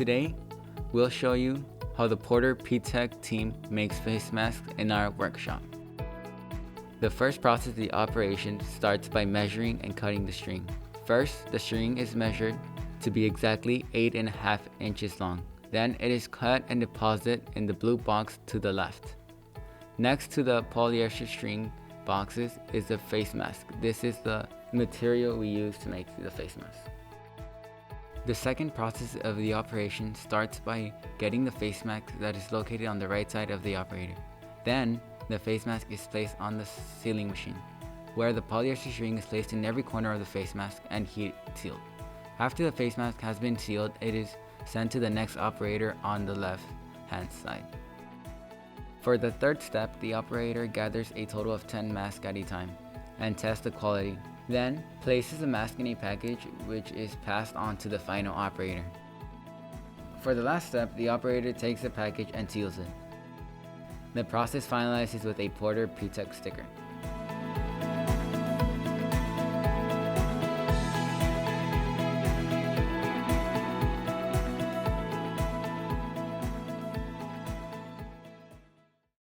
Today, we'll show you how the Porter PTECH team makes face masks in our workshop. The first process of the operation starts by measuring and cutting the string. First, the string is measured to be exactly 8.5 inches long. Then it is cut and deposited in the blue box to the left. Next to the polyester string boxes is the face mask. This is the material we use to make the face mask. The second process of the operation starts by getting the face mask that is located on the right side of the operator. Then, the face mask is placed on the sealing machine, where the polyester string is placed in every corner of the face mask and heat sealed. After the face mask has been sealed, it is sent to the next operator on the left hand side. For the third step, the operator gathers a total of 10 masks at a time and tests the quality. Then, places the mask in a package which is passed on to the final operator. For the last step, the operator takes the package and seals it. The process finalizes with a Porter PTECH sticker.